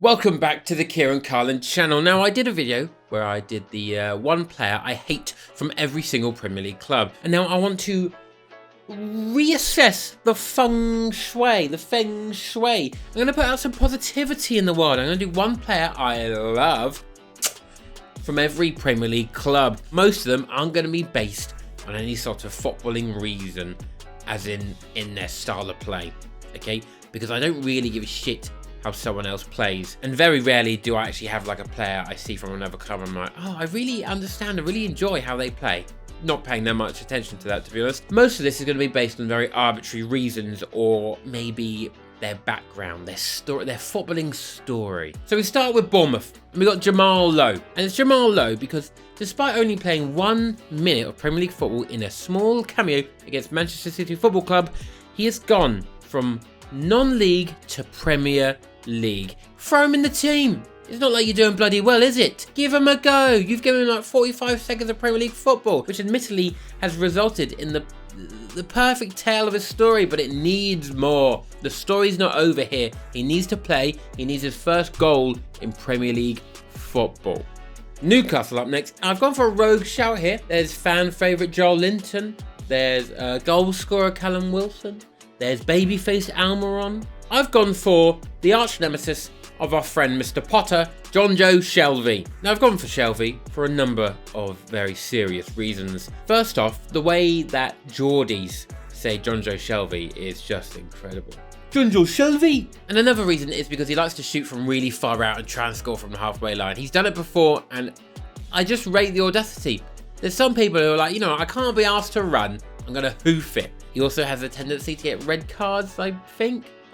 Welcome back to the Kieran Carlin channel. Now, I did a video where I did the one player I hate from every single Premier League club. And now I want to reassess the feng shui. I'm going to put out some positivity in the world. I'm going to do one player I love from every Premier League club. Most of them aren't going to be based on any sort of footballing reason, as in their style of play, okay? Because I don't really give a shit how someone else plays, and very rarely do I actually have like a player I see from another club and I'm like, oh, I really understand, I really enjoy how they play. Not paying that much attention to that, to be honest. Most of this is going to be based on very arbitrary reasons, or maybe their background, their story, their footballing story. So we start with Bournemouth, and we got Jamal Lowe. And it's Jamal Lowe because despite only playing 1 minute of Premier League football in a small cameo against Manchester City Football Club, he has gone from non-league to Premier League. Throw him in the team. It's not like you're doing bloody well, is it? Give him a go. You've given him like 45 seconds of Premier League football, which admittedly has resulted in the perfect tale of his story, but it needs more. The story's not over here. He needs to play. He needs his first goal in Premier League football. Newcastle up next. I've gone for a rogue shout here. There's fan favourite Joel Linton. There's goal scorer Callum Wilson. There's babyface Almiron. I've gone for the arch nemesis of our friend Mr. Potter, Jonjo Shelvey. Now, I've gone for Shelvey for a number of very serious reasons. First off, the way that Geordies say Jonjo Shelvey is just incredible. Jonjo Shelvey! And another reason is because he likes to shoot from really far out and try and score from the halfway line. He's done it before, and I just rate the audacity. There's some people who are like, I can't be asked to run. I'm going to hoof it. He also has a tendency to get red cards, I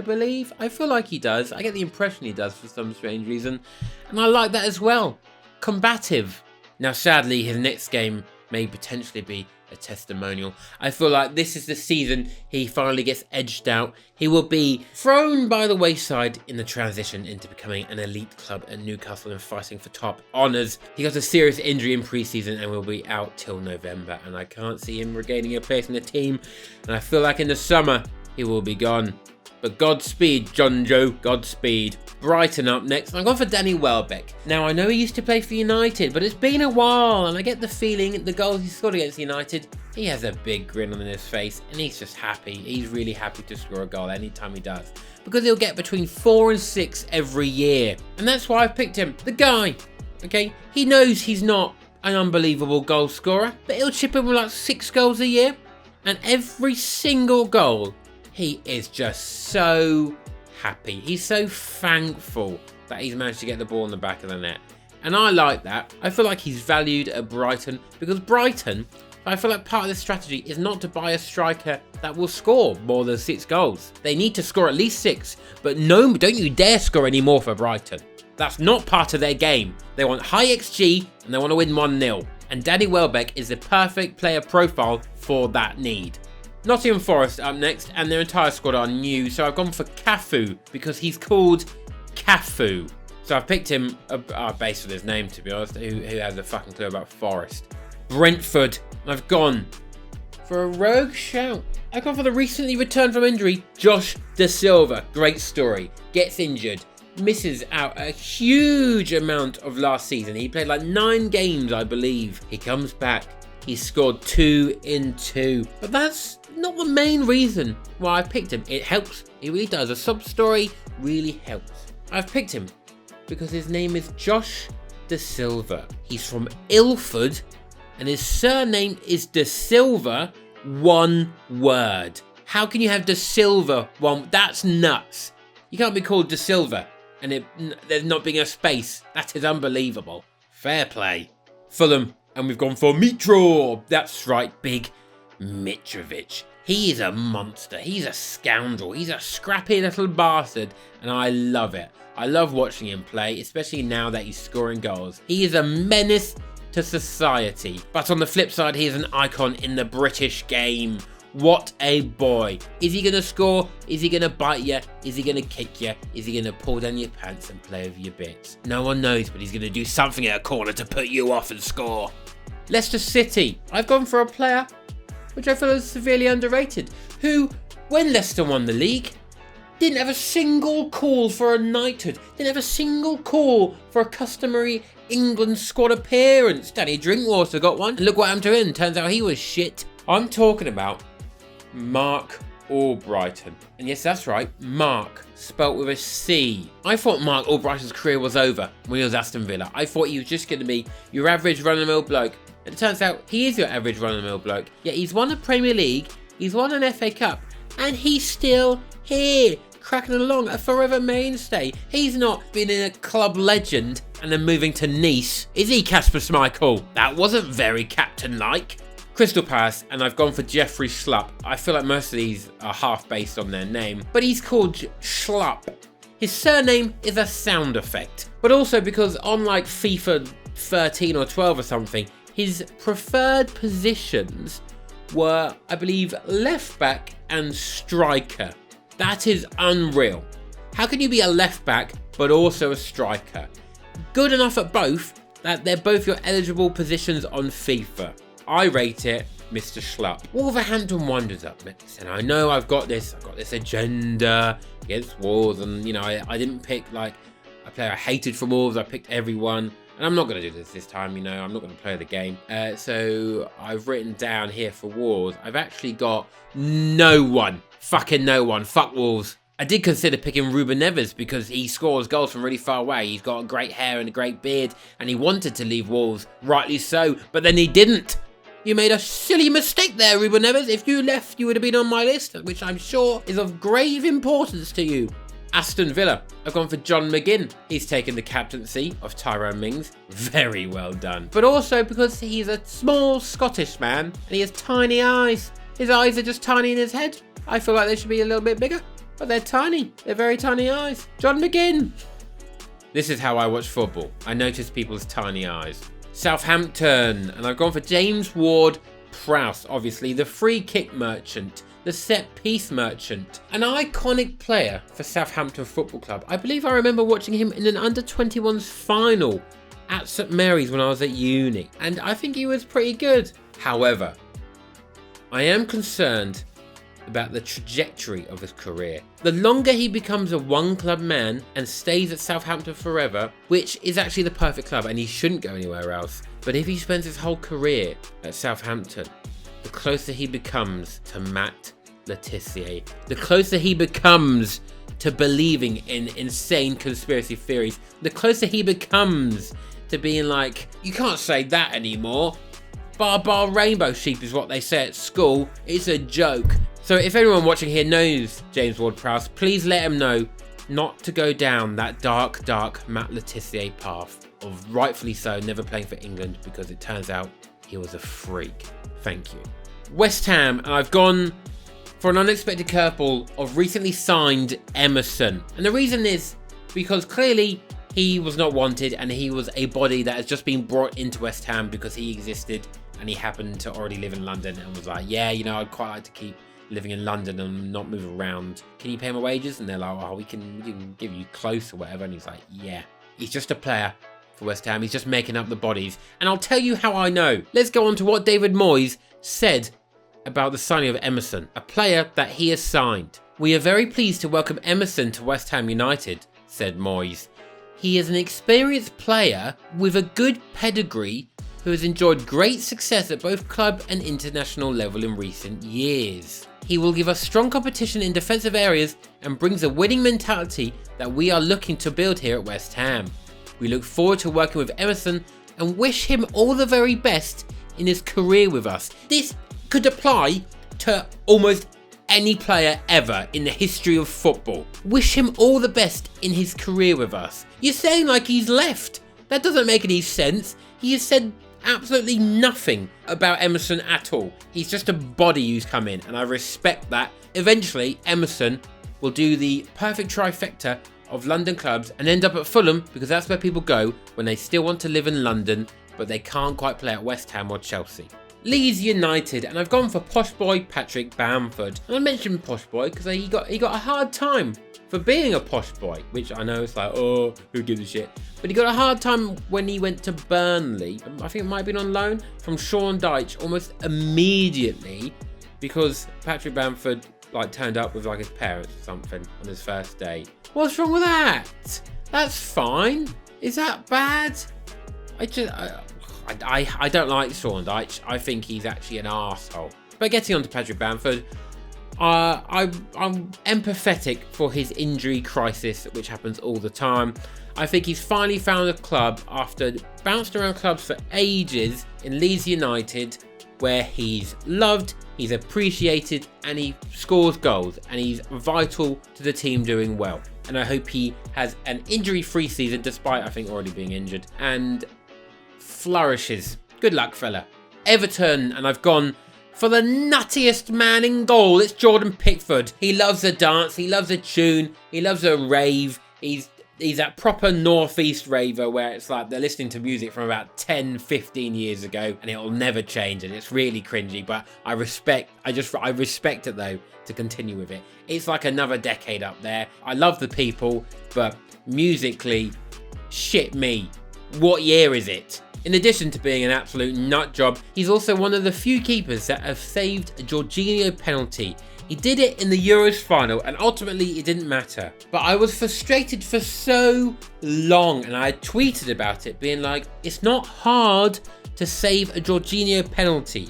believe. I feel like he does. I get the impression he does for some strange reason. And I like that as well. Combative. Now, sadly, his next game may potentially be a testimonial. I feel like this is the season he finally gets edged out. He will be thrown by the wayside in the transition into becoming an elite club at Newcastle and fighting for top honours. He got a serious injury in pre-season and will be out till November, and I can't see him regaining a place in the team, and I feel like in the summer he will be gone. But Godspeed, Jonjo, Godspeed. Brighton up next. I'm going for Danny Welbeck. Now, I know he used to play for United, but it's been a while, and I get the feeling the goals he scored against United, he has a big grin on his face, and he's just happy. He's really happy to score a goal anytime he does, because he'll get between 4 and 6 every year. And that's why I've picked him. The guy, okay? He knows he's not an unbelievable goal scorer, but he'll chip in with like 6 goals a year, and every single goal, he is just so happy. He's so thankful that he's managed to get the ball in the back of the net. And I like that. I feel like he's valued at Brighton, because Brighton, I feel like part of the strategy is not to buy a striker that will score more than 6 goals. They need to score at least 6, but no, don't you dare score any more for Brighton. That's not part of their game. They want high XG and they want to win 1-0. And Danny Welbeck is the perfect player profile for that need. Nottingham Forest up next, and their entire squad are new, so I've gone for Cafu because he's called Cafu. So I've picked him based on his name, to be honest. Who has a fucking clue about Forest? Brentford. I've gone for a rogue shout. I've gone for the recently returned from injury, Josh Da Silva. Great story. Gets injured. Misses out a huge amount of last season. He played like 9 games, I believe. He comes back. He scored 2 in 2. But that's not the main reason why I picked him. It helps. It really does. A sub-story really helps. I've picked him because his name is Josh Da Silva. He's from Ilford, and his surname is Da Silva, one word. How can you have Da Silva one? That's nuts. You can't be called Da Silva and there's not being a space. That is unbelievable. Fair play. Fulham. And we've gone for Mitro. That's right, big Mitrovic. He is a monster. He's a scoundrel. He's a scrappy little bastard. And I love it. I love watching him play, especially now that he's scoring goals. He is a menace to society. But on the flip side, he is an icon in the British game. What a boy. Is he going to score? Is he going to bite you? Is he going to kick you? Is he going to pull down your pants and play over your bits? No one knows, but he's going to do something at a corner to put you off and score. Leicester City. I've gone for a player which I feel is severely underrated, who, when Leicester won the league, Didn't have a single call for a knighthood. Didn't have a single call for a customary England squad appearance. Danny Drinkwater got one. And look what happened to him. Turns out he was shit. I'm talking about Mark Albrighton. And yes, that's right, Mark, spelt with a C. I thought Mark Albrighton's career was over when he was Aston Villa. I thought he was just going to be your average run-of-the-mill bloke. And it turns out he is your average run-of-the-mill bloke. Yet he's won a Premier League, he's won an FA Cup, and he's still here, cracking along, a forever mainstay. He's not been in a club legend and then moving to Nice. Is he, Kasper Schmeichel? That wasn't very captain-like. Crystal Palace, and I've gone for Jeffrey Schlupp. I feel like most of these are half based on their name, but he's called Schlupp. His surname is a sound effect, but also because on like FIFA 13 or 12 or something, his preferred positions were, I believe, left back and striker. That is unreal. How can you be a left back but also a striker? Good enough at both that they're both your eligible positions on FIFA. I rate it Mr. Schlupp. Wolverhampton Wanderers up next, and I know I've got this agenda against Wolves, and you know I didn't pick like a player I hated from Wolves. I picked everyone, and I'm not going to do this time. You know, I'm not going to play the game. So I've written down here for Wolves. I've actually got no one, fucking no one. Fuck Wolves. I did consider picking Ruben Neves because he scores goals from really far away. He's got great hair and a great beard, and he wanted to leave Wolves, rightly so, but then he didn't. You made a silly mistake there, Ruben Neves. If you left, you would have been on my list, which I'm sure is of grave importance to you. Aston Villa, I've gone for John McGinn. He's taken the captaincy of Tyrone Mings. Very well done. But also because he's a small Scottish man and he has tiny eyes. His eyes are just tiny in his head. I feel like they should be a little bit bigger, but they're tiny. They're very tiny eyes. John McGinn. This is how I watch football. I notice people's tiny eyes. Southampton, and I've gone for James Ward-Prowse, obviously the free kick merchant, the set piece merchant, an iconic player for Southampton Football Club. I believe I remember watching him in an under-21s final at St Mary's when I was at uni, and I think he was pretty good. However, I am concerned about the trajectory of his career. The longer he becomes a one-club man and stays at Southampton forever, which is actually the perfect club and he shouldn't go anywhere else, but if he spends his whole career at Southampton, the closer he becomes to Matt Le Tissier, the closer he becomes to believing in insane conspiracy theories, the closer he becomes to being like, you can't say that anymore. Bar rainbow sheep is what they say at school. It's a joke. So if anyone watching here knows James Ward-Prowse, please let him know not to go down that dark Matt Le Tissier path of, rightfully so, never playing for England, because it turns out he was a freak. Thank you. West Ham, and I've gone for an unexpected curveball of recently signed Emerson. And the reason is because clearly he was not wanted and he was a body that has just been brought into West Ham because he existed and he happened to already live in London and was like, yeah, you know, I'd quite like to keep living in London and not move around. Can you pay my wages? And they're like, oh, we can give you close or whatever. And he's like, yeah. He's just a player for West Ham. He's just making up the bodies. And I'll tell you how I know. Let's go on to what David Moyes said about the signing of Emerson, a player that he has signed. We are very pleased to welcome Emerson to West Ham United, said Moyes. He is an experienced player with a good pedigree who has enjoyed great success at both club and international level in recent years. He will give us strong competition in defensive areas and brings a winning mentality that we are looking to build here at West Ham. We look forward to working with Emerson and wish him all the very best in his career with us. This could apply to almost any player ever in the history of football. Wish him all the best in his career with us. You're saying like he's left. That doesn't make any sense. He has said absolutely nothing about Emerson at all. He's just a body who's come in, and I respect that. Eventually, Emerson will do the perfect trifecta of London clubs and end up at Fulham, because that's where people go when they still want to live in London, but they can't quite play at West Ham or Chelsea. Leeds United, and I've gone for posh boy Patrick Bamford. And I mentioned posh boy because he got a hard time for being a posh boy, which I know it's like, oh, who gives a shit? But he got a hard time when he went to Burnley. I think it might have been on loan from Sean Dyche almost immediately, because Patrick Bamford like turned up with like his parents or something on his first day. What's wrong with that? That's fine. Is that bad? I don't like Sean Dyche. I think he's actually an arsehole. But getting on to Patrick Bamford, I'm empathetic for his injury crisis, which happens all the time. I think he's finally found a club after bouncing around clubs for ages in Leeds United, where he's loved, he's appreciated, and he scores goals, and he's vital to the team doing well. And I hope he has an injury-free season, despite, I think, already being injured, and flourishes. Good luck, fella. Everton, and I've gone for the nuttiest man in goal. It's Jordan Pickford. He loves a dance, he loves a tune, he loves a rave. He's that proper northeast raver where it's like they're listening to music from about 10, 15 years ago and it'll never change, and it's really cringy, but I respect it though to continue with it. It's like another decade up there. I love the people, but musically, shit me. What year is it? In addition to being an absolute nut job, he's also one of the few keepers that have saved a Jorginho penalty. He did it in the Euros final, and ultimately it didn't matter. But I was frustrated for so long, and I tweeted about it, being like, it's not hard to save a Jorginho penalty.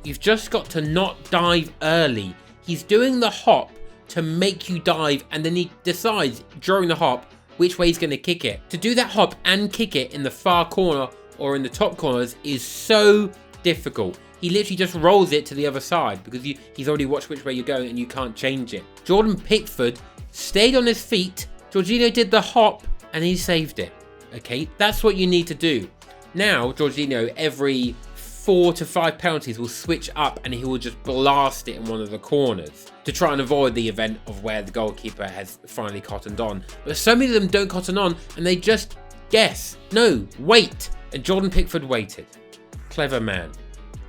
You've just got to not dive early. He's doing the hop to make you dive, and then he decides during the hop which way he's going to kick it. To do that hop and kick it in the far corner or in the top corners is so difficult. He literally just rolls it to the other side because he's already watched which way you're going and you can't change it. Jordan Pickford stayed on his feet, Jorginho did the hop, and he saved it. Okay, that's what you need to do. Now, Jorginho, every 4 to 5 penalties will switch up and he will just blast it in one of the corners to try and avoid the event of where the goalkeeper has finally cottoned on. But so many of them don't cotton on and they just guess. No, wait. And Jordan Pickford waited. Clever man.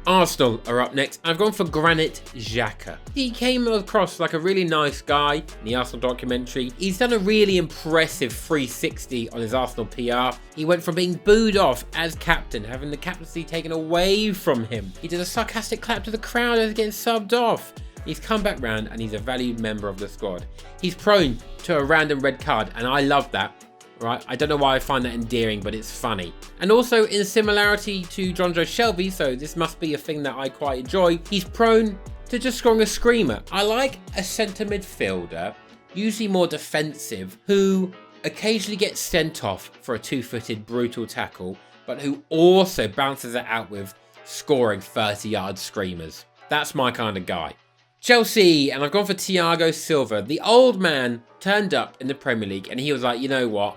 Arsenal are up next. I've gone for Granit Xhaka. He came across like a really nice guy in the Arsenal documentary. He's done a really impressive 360 on his Arsenal PR. He went from being booed off as captain, having the captaincy taken away from him. He did a sarcastic clap to the crowd as getting subbed off. He's come back round and he's a valued member of the squad. He's prone to a random red card, and I love that. Right, I don't know why I find that endearing, but it's funny. And also, in similarity to Jonjo Shelvey, so this must be a thing that I quite enjoy, he's prone to just scoring a screamer. I like a centre midfielder, usually more defensive, who occasionally gets sent off for a two-footed brutal tackle, but who also bounces it out with scoring 30-yard screamers. That's my kind of guy. Chelsea, and I've gone for Thiago Silva. The old man turned up in the Premier League and he was like, you know what?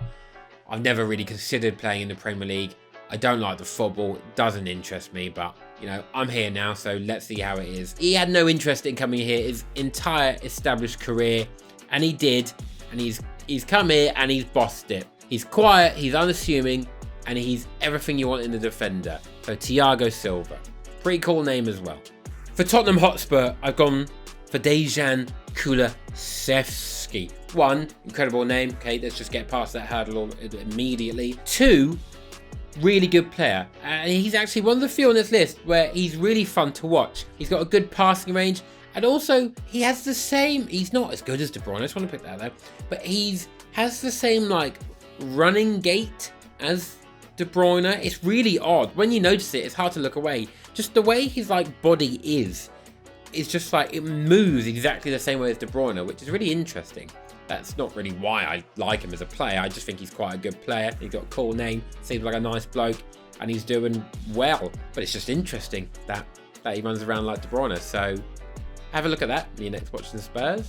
I've never really considered playing in the Premier League. I don't like the football. It doesn't interest me, but, you know, I'm here now, so let's see how it is. He had no interest in coming here his entire established career, and he did. And he's come here and he's bossed it. He's quiet, he's unassuming, and he's everything you want in a defender. So Thiago Silva. Pretty cool name as well. For Tottenham Hotspur, I've gone for Dejan Kulusevski. 1, incredible name. Okay, let's just get past that hurdle immediately. 2, really good player. And he's actually one of the few on this list where he's really fun to watch. He's got a good passing range. And also, he has the same... He's not as good as De Bruyne. I just want to put that there. But has the same, like, running gait as De Bruyne. It's really odd. When you notice it, it's hard to look away. Just the way his, like, body is just like, it moves exactly the same way as De Bruyne, which is really interesting. That's not really why I like him as a player. I just think he's quite a good player. He's got a cool name, seems like a nice bloke, and he's doing well. But it's just interesting that he runs around like De Bruyne. So have a look at that when you're next watching the Spurs.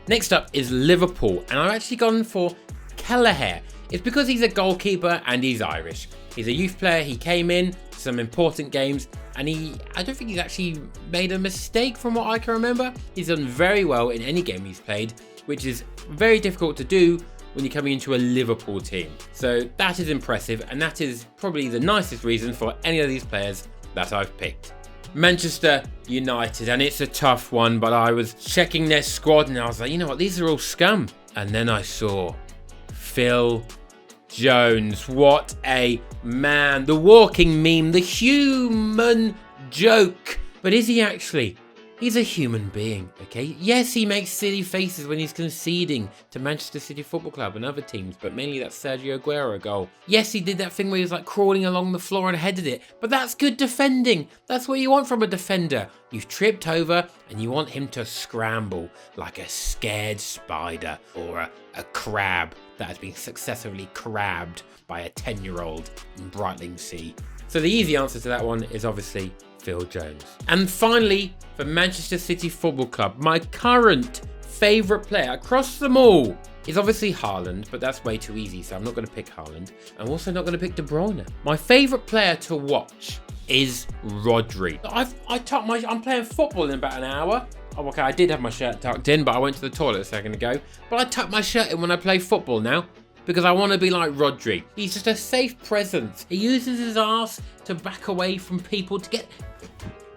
Next up is Liverpool, and I've actually gone for Kelleher. It's because he's a goalkeeper and he's Irish. He's a youth player. He came in to some important games, and I don't think he's actually made a mistake from what I can remember. He's done very well in any game he's played, which is very difficult to do when you're coming into a Liverpool team. So that is impressive, and that is probably the nicest reason for any of these players that I've picked. Manchester United, and it's a tough one, but I was checking their squad and I was like, you know what, these are all scum. And then I saw Phil Jones. What a man. The walking meme, the human joke. But is he actually? He's a human being, okay? Yes, he makes silly faces when he's conceding to Manchester City Football Club and other teams, but mainly that Sergio Aguero goal. Yes, he did that thing where he was like crawling along the floor and headed it, but that's good defending. That's what you want from a defender. You've tripped over and you want him to scramble like a scared spider or a crab that has been successfully crabbed by a 10-year-old in Brightlingsea. So the easy answer to that one is obviously Phil Jones. And finally, for Manchester City Football Club, my current favourite player across them all is obviously Haaland, but that's way too easy, so I'm not going to pick Haaland. I'm also not going to pick De Bruyne. My favourite player to watch is Rodri. I'm playing football in about an hour. Oh, okay, I did have my shirt tucked in, but I went to the toilet a second ago. But I tuck my shirt in when I play football now, because I want to be like Rodri. He's just a safe presence. He uses his arse to back away from people to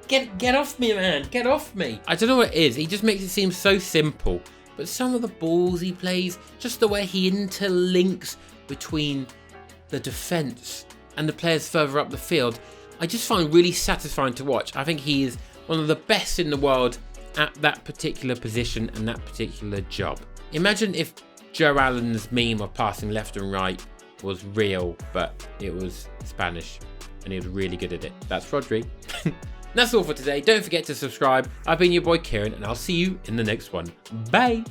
get off me, man. Get off me. I don't know what it is. He just makes it seem so simple. But some of the balls he plays, just the way he interlinks between the defence and the players further up the field, I just find really satisfying to watch. I think he is one of the best in the world at that particular position and that particular job. Imagine if Joe Allen's meme of passing left and right was real, but it was Spanish and he was really good at it. That's Rodri. That's all for today. Don't forget to subscribe. I've been your boy Kieran and I'll see you in the next one. Bye.